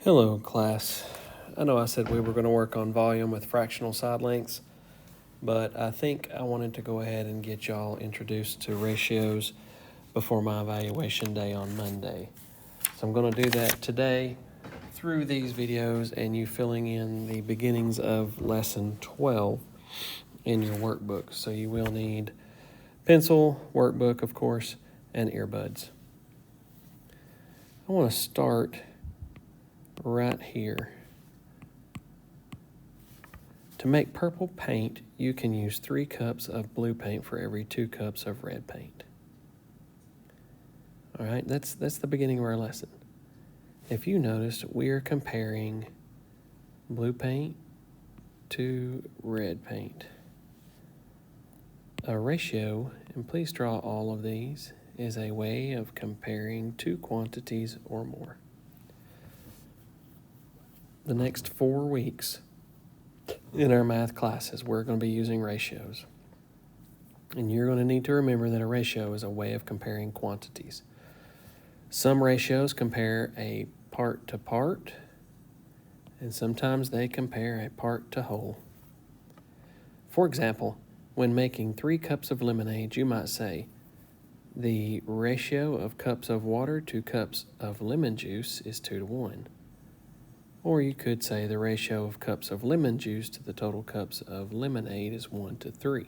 Hello, class. I know I said we were going to work on volume with fractional side lengths, but I think I wanted to go ahead and get y'all introduced to ratios before my evaluation day on Monday. So I'm going to do that today through these videos and you filling in the beginnings of lesson 12 in your workbook. So you will need pencil, workbook, of course, and earbuds. I want to start right here. To make purple paint, you can use 3 cups of blue paint for every 2 cups of red paint. All right, that's the beginning of our lesson. If you noticed, we are comparing blue paint to red paint. A ratio, and please draw all of these, is a way of comparing 2 quantities or more. The next 4 weeks in our math classes, we're going to be using ratios. And you're going to need to remember that a ratio is a way of comparing quantities. Some ratios compare a part to part, and sometimes they compare a part to whole. For example, when making 3 cups of lemonade, you might say, the ratio of cups of water to cups of lemon juice is 2 to 1. Or you could say the ratio of cups of lemon juice to the total cups of lemonade is 1 to 3.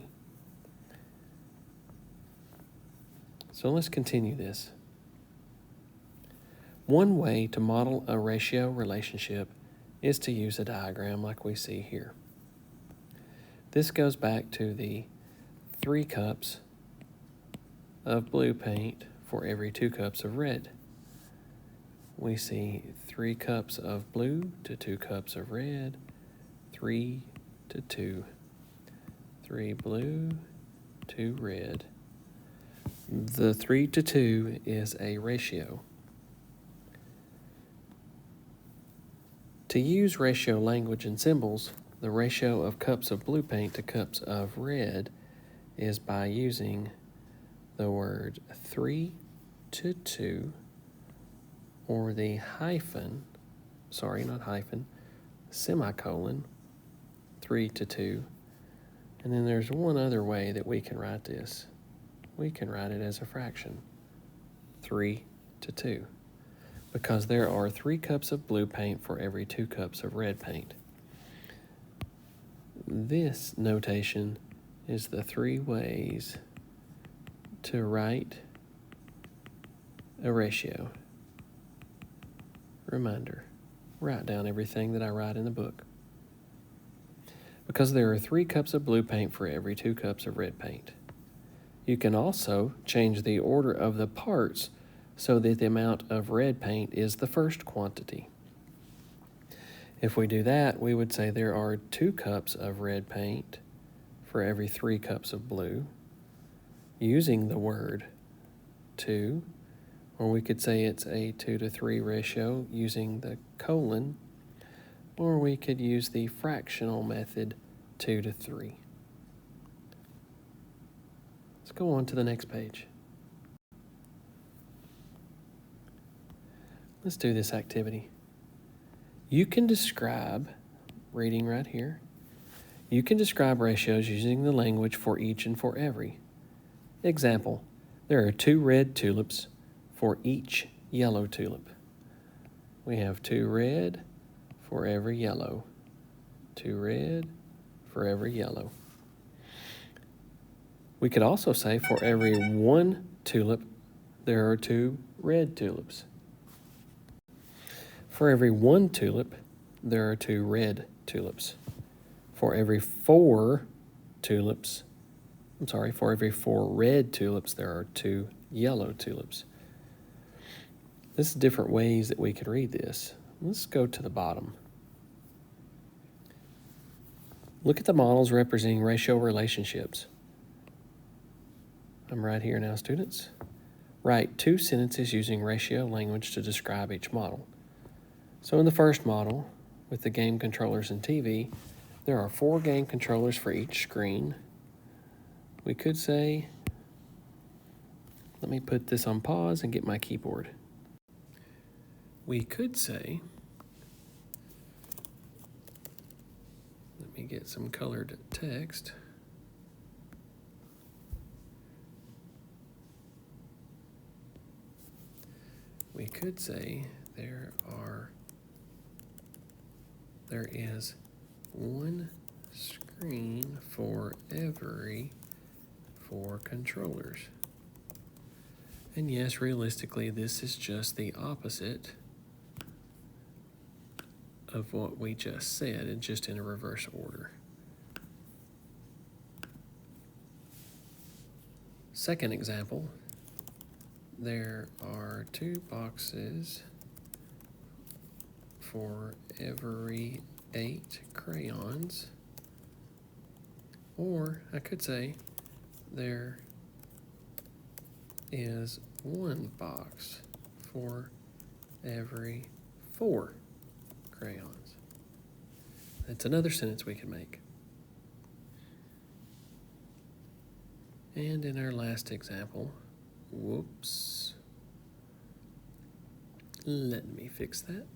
So let's continue this. One way to model a ratio relationship is to use a diagram like we see here. This goes back to the 3 cups of blue paint for every 2 cups of red. We see 3 cups of blue to 2 cups of red, 3 to 2. 3 blue, 2 red. The 3 to 2 is a ratio. To use ratio language and symbols, the ratio of cups of blue paint to cups of red is by using the word 3 to 2, or the semicolon, 3 to 2. And then there's one other way that we can write this. We can write it as a fraction, 3 to 2, because there are 3 cups of blue paint for every 2 cups of red paint. This notation is the 3 ways to write a ratio. Reminder, write down everything that I write in the book. Because there are 3 cups of blue paint for every 2 cups of red paint. You can also change the order of the parts so that the amount of red paint is the first quantity. If we do that, we would say there are 2 cups of red paint for every 3 cups of blue, using the word 2, or we could say it's a 2 to 3 ratio using the colon, or we could use the fractional method 2 to 3. Let's go on to the next page. Let's do this activity. You can describe, reading right here, you can describe ratios using the language for each and for every. Example, there are 2 red tulips for each yellow tulip. We have 2 red for every yellow. 2 red for every yellow. We could also say for every 1 tulip, there are 2 red tulips. For every 1 tulip, there are 2 red tulips. For every 4 red tulips, there are 2 yellow tulips. This is different ways that we could read this. Let's go to the bottom. Look at the models representing ratio relationships. I'm right here now, students. Write 2 sentences using ratio language to describe each model. So in the first model, with the game controllers and TV, there are 4 game controllers for each screen. We could say, let me put this on pause and get my keyboard. We could say get some colored text. We could say there is one screen for every 4 controllers. And yes, realistically, this is just the opposite of what we just said, and just in a reverse order. Second example, there are 2 boxes for every 8 crayons, or I could say there is 1 box for every 4 crayons. That's another sentence we can make. And in our last example, whoops, let me fix that.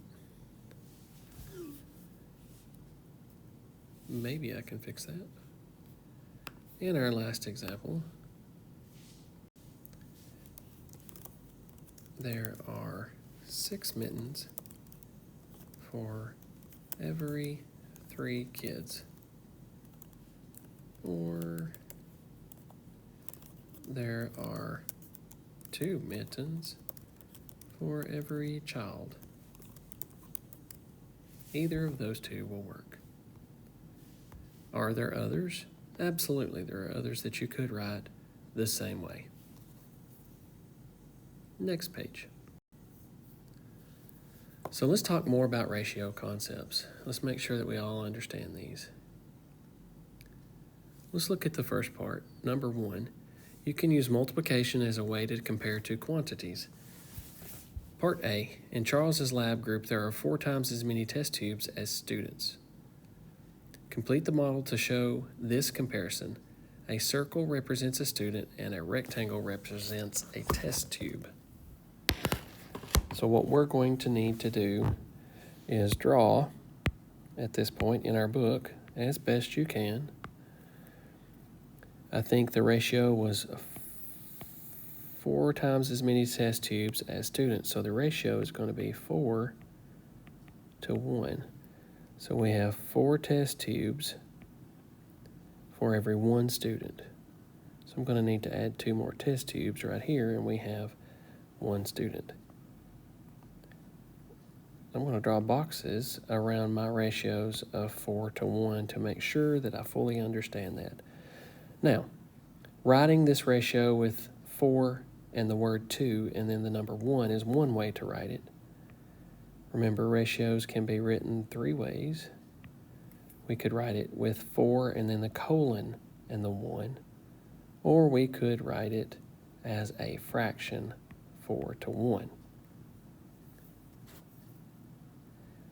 Maybe I can fix that. In our last example, there are 6 mittens for every 3 kids. Or there are 2 mittens for every child. Either of those 2 will work. Are there others? Absolutely, there are others that you could write the same way. Next page. So let's talk more about ratio concepts. Let's make sure that we all understand these. Let's look at the first part. Number 1, you can use multiplication as a way to compare 2 quantities. Part A, in Charles's lab group, there are 4 times as many test tubes as students. Complete the model to show this comparison. A circle represents a student and a rectangle represents a test tube. So what we're going to need to do is draw, at this point in our book, as best you can. I think the ratio was 4 times as many test tubes as students. So the ratio is going to be 4 to 1. So we have 4 test tubes for every 1 student. So I'm going to need to add 2 more test tubes right here, and we have 1 student. I'm going to draw boxes around my ratios of 4 to 1 to make sure that I fully understand that. Now, writing this ratio with 4 and the word 2 and then the number 1 is one way to write it. Remember, ratios can be written 3 ways. We could write it with 4 and then the colon and the 1, or we could write it as a fraction, 4 to 1.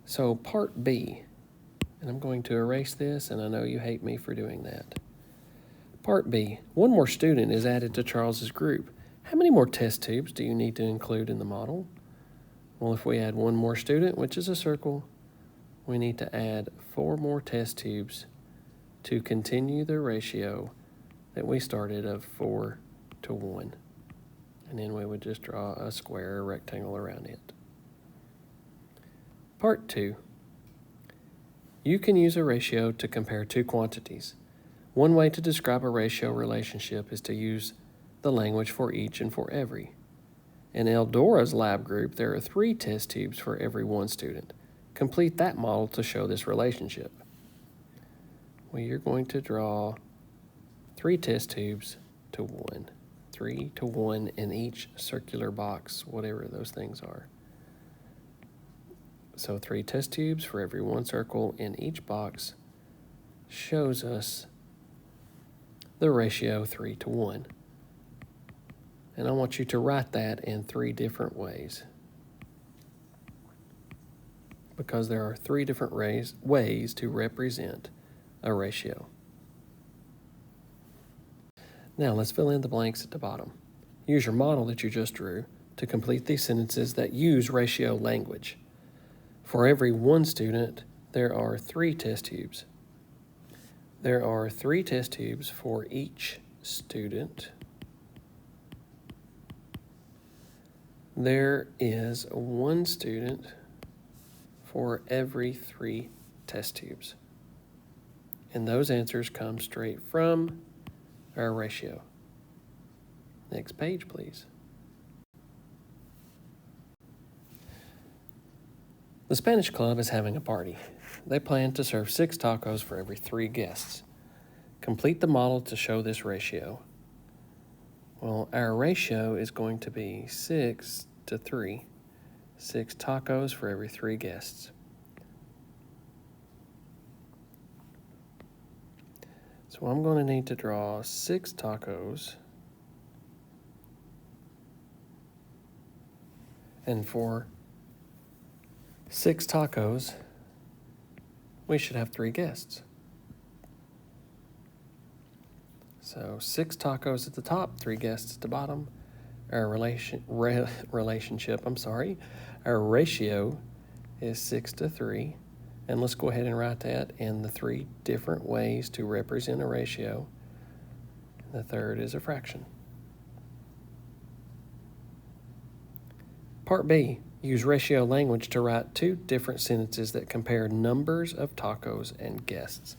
So part B, and I'm going to erase this, and I know you hate me for doing that. Part B, 1 more student is added to Charles's group. How many more test tubes do you need to include in the model? Well, if we add 1 more student, which is a circle, we need to add 4 more test tubes to continue the ratio that we started of 4 to 1. And then we would just draw a square or rectangle around it. Part 2. You can use a ratio to compare 2 quantities. One way to describe a ratio relationship is to use the language for each and for every. In Eldora's lab group, there are 3 test tubes for every 1 student. Complete that model to show this relationship. Well, you're going to draw 3 test tubes to 1. 3 to 1 in each circular box, whatever those things are. So 3 test tubes for every 1 circle in each box shows us the ratio 3 to 1. And I want you to write that in 3 different ways, because there are 3 different ways to represent a ratio. Now let's fill in the blanks at the bottom. Use your model that you just drew to complete these sentences that use ratio language. For every 1 student, there are 3 test tubes. There are 3 test tubes for each student. There is 1 student for every 3 test tubes. And those answers come straight from our ratio. Next page, please. The Spanish Club is having a party. They plan to serve 6 tacos for every 3 guests. Complete the model to show this ratio. Well, our ratio is going to be 6 to 3. 6 tacos for every 3 guests. So I'm going to need to draw 6 tacos. And for 6 tacos, we should have 3 guests. So 6 tacos at the top, 3 guests at the bottom. Our our ratio is 6 to 3. And let's go ahead and write that in the 3 different ways to represent a ratio. The third is a fraction. Part B, use ratio language to write 2 different sentences that compare numbers of tacos and guests.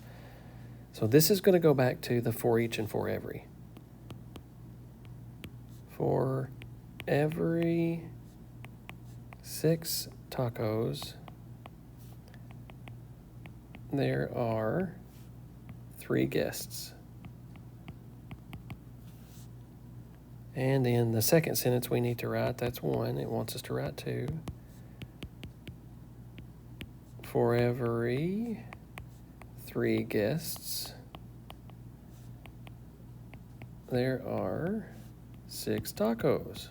So this is going to go back to the for each and for every. For every 6 tacos, there are 3 guests. And in the second sentence we need to write, that's 1. It wants us to write 2. For every 3 guests, there are 6 tacos.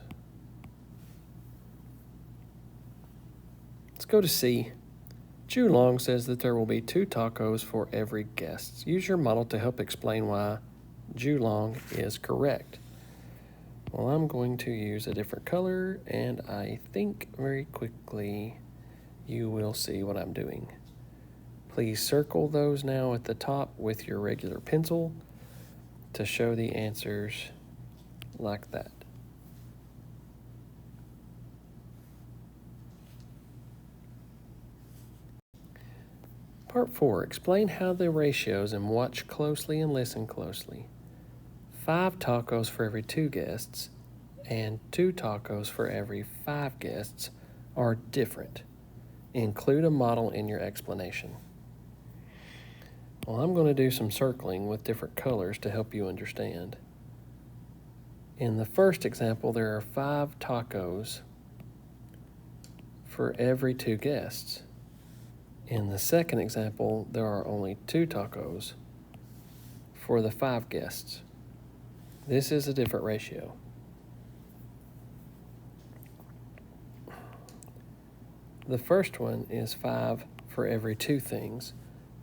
Let's go to C. Ju Long says that there will be 2 tacos for every guest. Use your model to help explain why Ju Long is correct. Well, I'm going to use a different color, and I think very quickly you will see what I'm doing. Please circle those now at the top with your regular pencil to show the answers like that. Part 4, explain how the ratios and watch closely and listen closely. 5 tacos for every 2 guests and 2 tacos for every 5 guests are different. Include a model in your explanation. Well, I'm going to do some circling with different colors to help you understand. In the first example, there are 5 tacos for every 2 guests. In the second example, there are only 2 tacos for the 5 guests. This is a different ratio. The first one is 5 for every 2 things.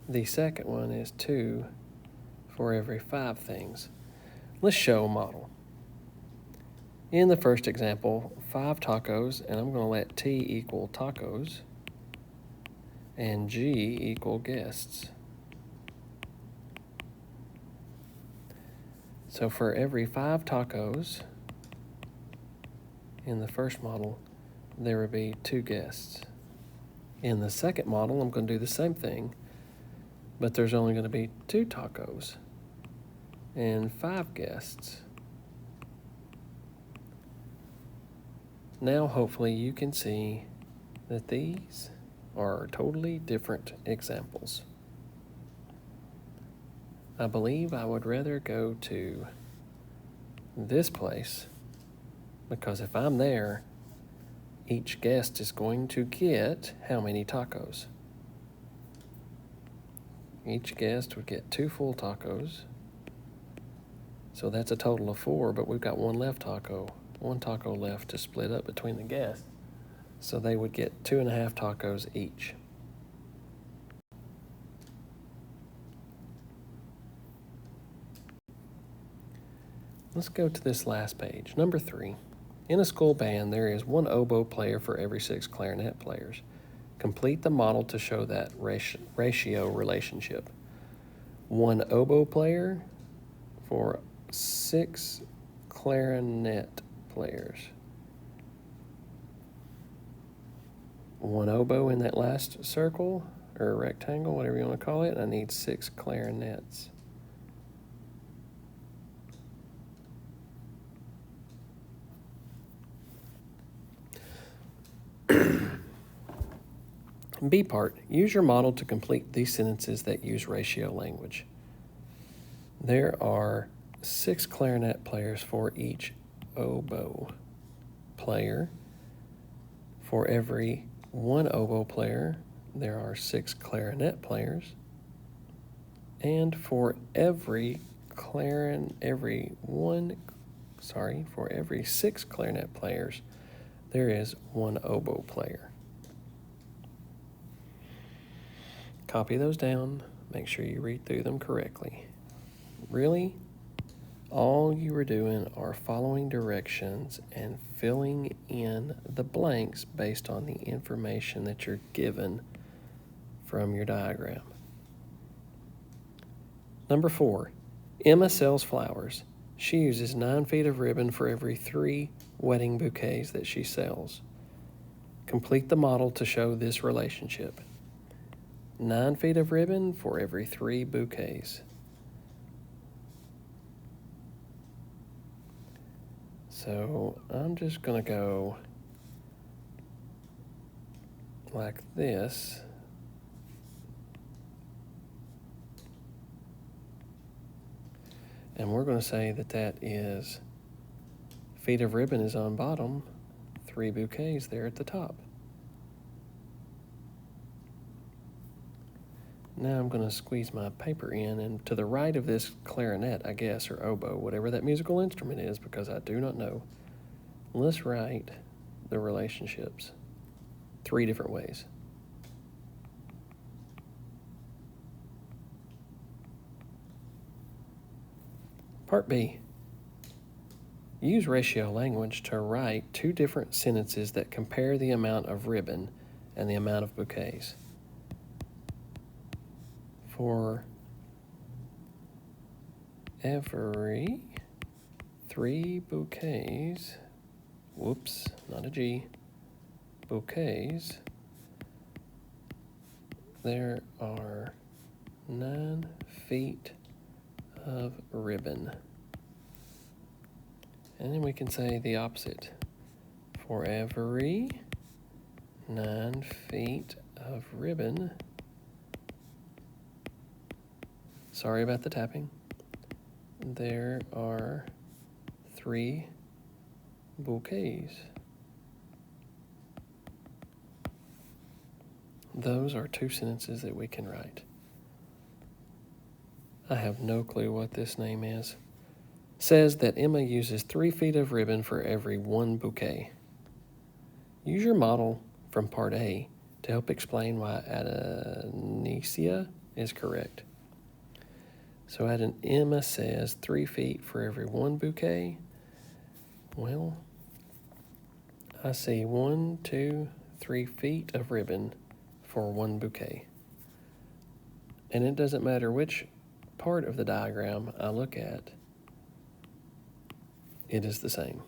The second one is 2 for every 5 things. Let's show a model. In the first example, 5 tacos, and I'm going to let T equal tacos and G equal guests. So for every 5 tacos in the first model, there would be 2 guests. In the second model, I'm going to do the same thing, but there's only going to be 2 tacos and 5 guests. Now hopefully you can see that these are totally different examples. I believe I would rather go to this place because if I'm there, each guest is going to get how many tacos? Each guest would get 2 full tacos. So that's a total of 4, but we've got one taco left to split up between the guests. So they would get 2.5 tacos each. Let's go to this last page, number 3. In a school band, there is 1 oboe player for every 6 clarinet players. Complete the model to show that ratio relationship. 1 oboe player for 6 clarinet players. 1 oboe in that last circle, or rectangle, whatever you want to call it. I need 6 clarinets. B part, use your model to complete these sentences that use ratio language. There are 6 clarinet players for each oboe player. For every 1 oboe player, there are 6 clarinet players. And for every 6 clarinet players, there is 1 oboe player. Copy those down. Make sure you read through them correctly. Really, all you are doing are following directions and filling in the blanks based on the information that you're given from your diagram. Number 4, Emma sells flowers. She uses 9 feet of ribbon for every 3 wedding bouquets that she sells. Complete the model to show this relationship. 9 feet of ribbon for every 3 bouquets. So I'm just going to go like this. And we're going to say that that is feet of ribbon is on bottom, 3 bouquets there at the top. Now I'm going to squeeze my paper in, and to the right of this clarinet, I guess, or oboe, whatever that musical instrument is, because I do not know, let's write the relationships 3 different ways. Part B. Use ratio language to write 2 different sentences that compare the amount of ribbon and the amount of bouquets. For every 3 bouquets, whoops, not a G, bouquets, there are 9 feet of ribbon. And then we can say the opposite. For every 9 feet of ribbon, sorry about the tapping, there are 3 bouquets. Those are 2 sentences that we can write. I have no clue what this name is. Says that Emma uses 3 feet of ribbon for every 1 bouquet. Use your model from part A to help explain why Anicia is correct. So Emma says 3 feet for every 1 bouquet. Well, I see 1, 2, 3 feet of ribbon for 1 bouquet. And it doesn't matter which part of the diagram I look at, it is the same.